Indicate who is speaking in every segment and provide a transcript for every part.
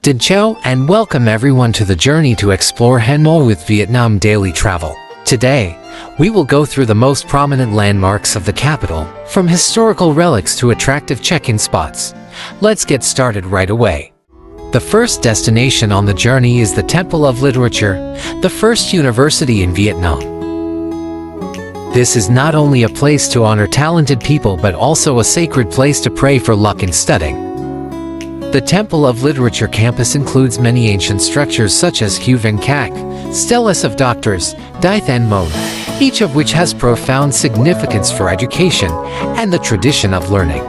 Speaker 1: Xin chào and welcome everyone to the journey to explore Hanoi with Vietnam Daily Travel. Today, we will go through the most prominent landmarks of the capital, from historical relics to attractive check-in spots. Let's get started right away. The first destination on the journey is the Temple of Literature, the first university in Vietnam. This is not only a place to honor talented people but also a sacred place to pray for luck in studying. The Temple of Literature campus includes many ancient structures such as Hoan Kiem, Steles of Doctors, Dai Than Mon, each of which has profound significance for education and the tradition of learning.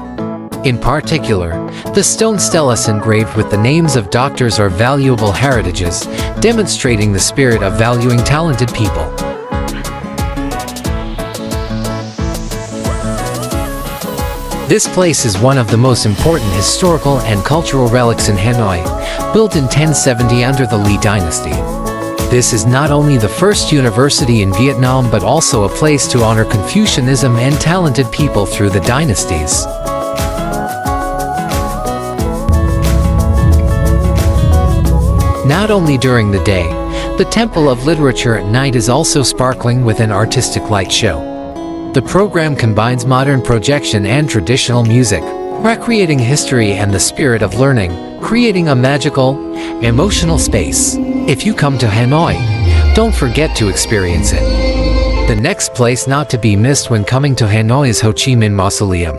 Speaker 1: In particular, the stone steles engraved with the names of doctors are valuable heritages, demonstrating the spirit of valuing talented people. This place is one of the most important historical and cultural relics in Hanoi, built in 1070 under the Le dynasty. This is not only the first university in Vietnam but also a place to honor Confucianism and talented people through the dynasties. Not only during the day, the Temple of Literature at night is also sparkling with an artistic light show. The program combines modern projection and traditional music, recreating history and the spirit of learning, creating a magical, emotional space. If you come to Hanoi, don't forget to experience it. The next place not to be missed when coming to Hanoi is Ho Chi Minh Mausoleum.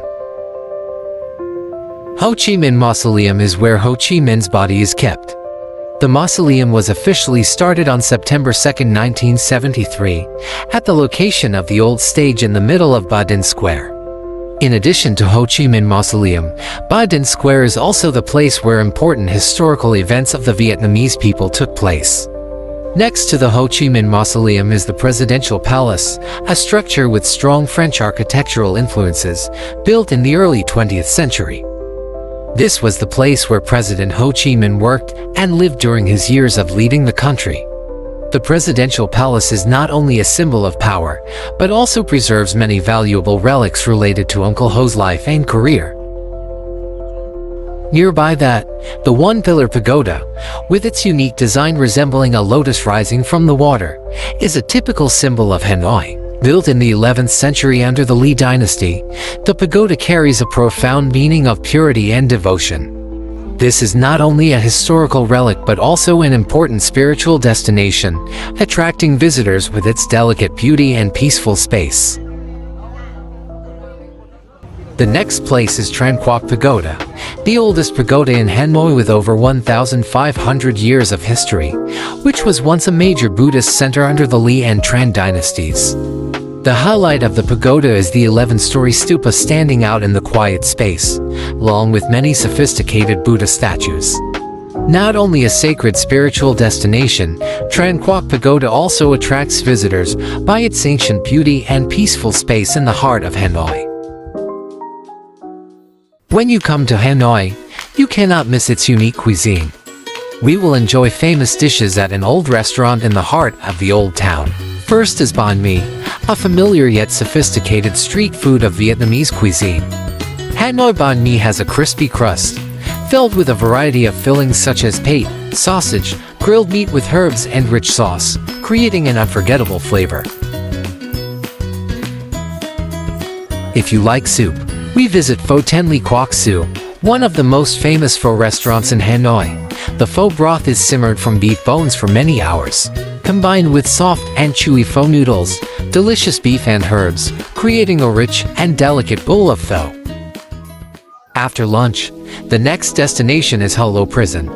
Speaker 1: Ho Chi Minh Mausoleum is where Ho Chi Minh's body is kept. The mausoleum was officially started on September 2, 1973, at the location of the old stage in the middle of Ba Dinh Square. In addition to Ho Chi Minh Mausoleum, Ba Dinh Square is also the place where important historical events of the Vietnamese people took place. Next to the Ho Chi Minh Mausoleum is the Presidential Palace, a structure with strong French architectural influences, built in the early 20th century. This was the place where President Ho Chi Minh worked and lived during his years of leading the country. The Presidential Palace is not only a symbol of power, but also preserves many valuable relics related to Uncle Ho's life and career. Nearby that, the One-Pillar Pagoda, with its unique design resembling a lotus rising from the water, is a typical symbol of Hanoi. Built in the 11th century under the Le dynasty, the pagoda carries a profound meaning of purity and devotion. This is not only a historical relic but also an important spiritual destination, attracting visitors with its delicate beauty and peaceful space. The next place is Tran Quoc Pagoda, the oldest pagoda in Hanoi with over 1,500 years of history, which was once a major Buddhist center under the Le and Tran dynasties. The highlight of the pagoda is the 11-story stupa standing out in the quiet space, along with many sophisticated Buddha statues. Not only a sacred spiritual destination, Tran Quoc Pagoda also attracts visitors by its ancient beauty and peaceful space in the heart of Hanoi. When you come to Hanoi, you cannot miss its unique cuisine. We will enjoy famous dishes at an old restaurant in the heart of the old town. First is banh mi, a familiar yet sophisticated street food of Vietnamese cuisine. Hanoi banh mi has a crispy crust, filled with a variety of fillings such as pate, sausage, grilled meat with herbs and rich sauce, creating an unforgettable flavor. If you like soup, we visit Pho Ten Le Quoc Su, one of the most famous pho restaurants in Hanoi. The pho broth is simmered from beef bones for many hours, combined with soft and chewy pho noodles, delicious beef and herbs, creating a rich and delicate bowl of pho. After lunch, the next destination is Ha Lo Prison.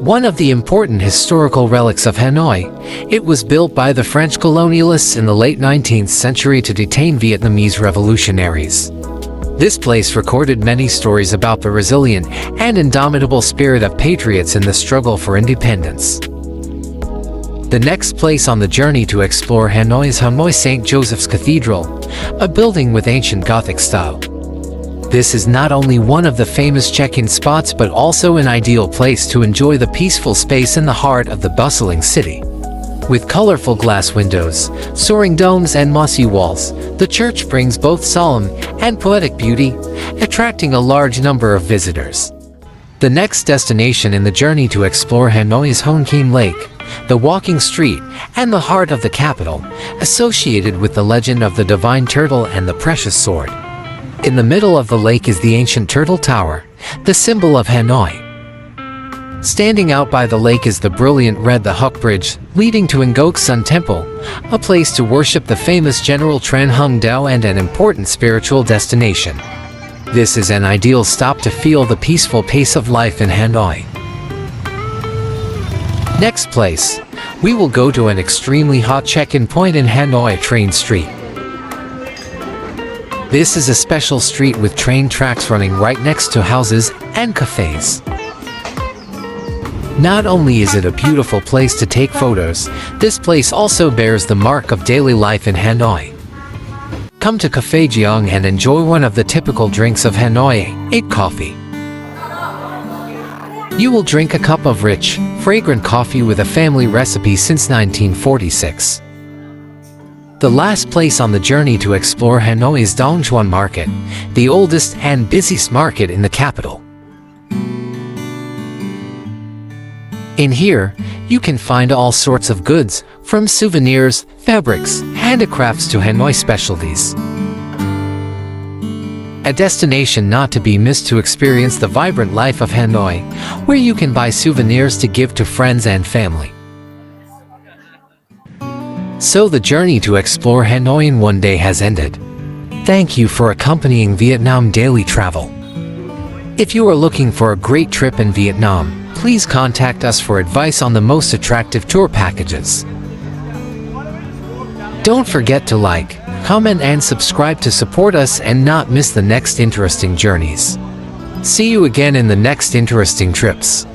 Speaker 1: One of the important historical relics of Hanoi, it was built by the French colonialists in the late 19th century to detain Vietnamese revolutionaries. This place recorded many stories about the resilient and indomitable spirit of patriots in the struggle for independence. The next place on the journey to explore Hanoi is Hanoi St. Joseph's Cathedral, a building with ancient Gothic style. This is not only one of the famous check-in spots but also an ideal place to enjoy the peaceful space in the heart of the bustling city. With colorful glass windows, soaring domes and mossy walls, the church brings both solemn and poetic beauty, attracting a large number of visitors. The next destination in the journey to explore Hanoi is Hoan Kiem Lake, the walking street and the heart of the capital, associated with the legend of the divine turtle and the precious sword. In the middle of the lake is the ancient Turtle Tower, the symbol of Hanoi. Standing out by the lake is the brilliant red The Huc Bridge, leading to Ngok Sun Temple, a place to worship the famous General Tran Hung Dao and an important spiritual destination. This is an ideal stop to feel the peaceful pace of life in Hanoi. Next place, we will go to an extremely hot check-in point in Hanoi Train Street. This is a special street with train tracks running right next to houses and cafes. Not only is it a beautiful place to take photos, this place also bears the mark of daily life in Hanoi. Come to Cafe Jiang and enjoy one of the typical drinks of Hanoi, coffee. You will drink a cup of rich, fragrant coffee with a family recipe since 1946. The last place on the journey to explore Hanoi is Dongchuan Market, the oldest and busiest market in the capital. In here, you can find all sorts of goods, from souvenirs, fabrics, handicrafts to Hanoi specialties. A destination not to be missed to experience the vibrant life of Hanoi, where you can buy souvenirs to give to friends and family. So the journey to explore Hanoi in one day has ended. Thank you for accompanying Vietnam Daily Travel. If you are looking for a great trip in Vietnam, please contact us for advice on the most attractive tour packages. Don't forget to like, comment and subscribe to support us and not miss the next interesting journeys. See you again in the next interesting trips.